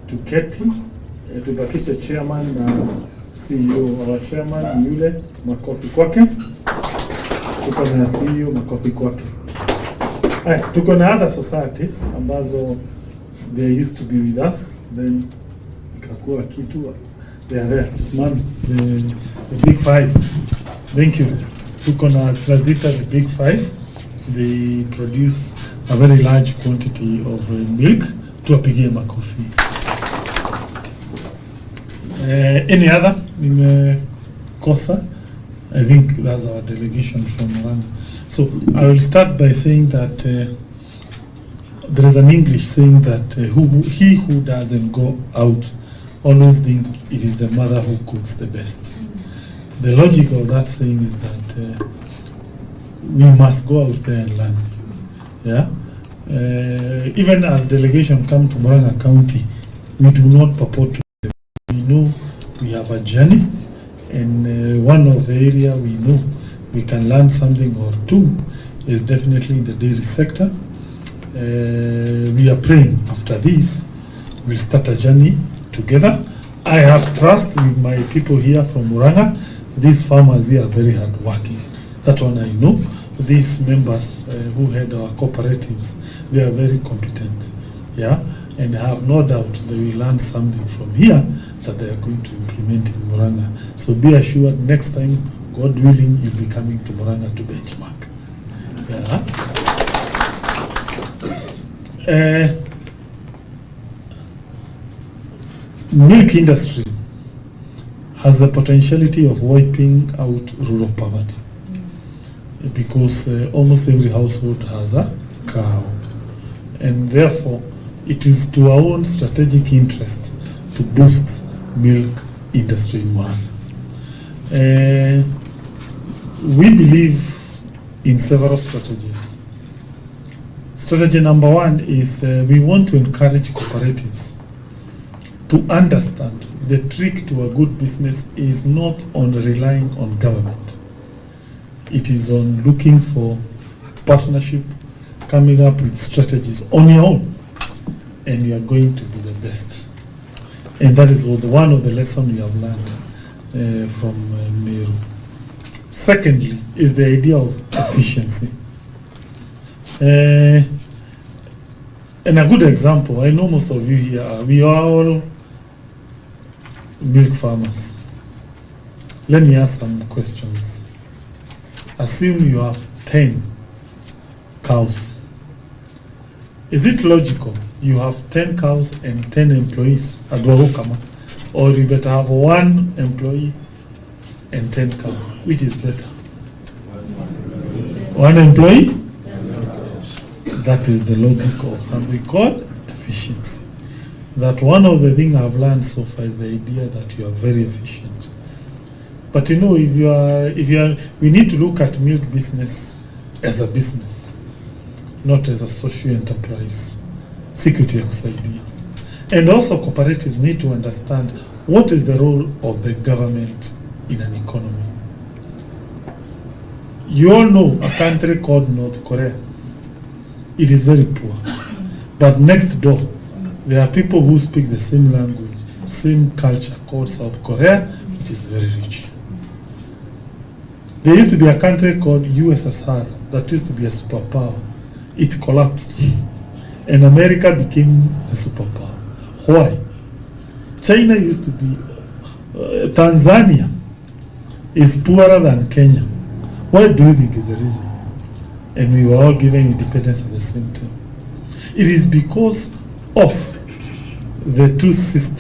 tuketi, tubakishe chairman na CEO. Our chairman ni yule, makofi kwake. Tuko na CEO, makofi kwake. Tuko na other societies ambazo they used to be with us, then ikakuwa kitu, they are there. Tusimame, the big five. Thank you. Tuko na Trazita, the big five. They produce a very large quantity of milk. Tuwapigie makofi. Any other? Kosa? I think that's our delegation from Rwanda. So I will start by saying that there is an English saying that he who doesn't go out always think it is the mother who cooks the best. The logic of that saying is that we must go out there and learn. Yeah. Even as delegation come to Murang'a County, we do not purport to. We know we have a journey, and one of the area we know we can learn something or two is definitely in the dairy sector. We are praying after this we'll start a journey together. I have trust with my people here from Murang'a. These farmers here are very hardworking. That one I know. These members who head our cooperatives, they are very competent. Yeah, and I have no doubt they will learn something from here that they are going to implement in Murang'a. So be assured, next time, God willing, you'll be coming to Murang'a to benchmark. Yeah. Milk industry has the potentiality of wiping out rural poverty, because almost every household has a cow, and therefore it is to our own strategic interest to boost milk industry in Murang'a. We believe in several strategies. Strategy number one is we want to encourage cooperatives to understand the trick to a good business is not on relying on government. It is on looking for partnership, coming up with strategies on your own, and you are going to be the best. And that is one of the lessons we have learned from Meru. Secondly, is the idea of efficiency. And a good example, I know most of you here, we are all milk farmers. Let me ask some questions. Assume you have 10 cows. Is it logical you have 10 cows and 10 employees at Warukama? Or you better have 1 employee and 10 cows? Which is better? 1 employee? That is the logic of something called efficiency. That one of the things I've learned so far is the idea that you are very efficient. But you know, if you are, we need to look at milk business as a business, not as a social enterprise. Security ya kusaidia. And also cooperatives need to understand what is the role of the government in an economy. You all know a country called North Korea. It is very poor. But next door, there are people who speak the same language, same culture, called South Korea, which is very rich. There used to be a country called USSR that used to be a superpower. It collapsed. And America became the superpower. Why? China used to be, Tanzania is poorer than Kenya. Why do you think is the reason? And we were all given independence at the same time. It is because of the two systems.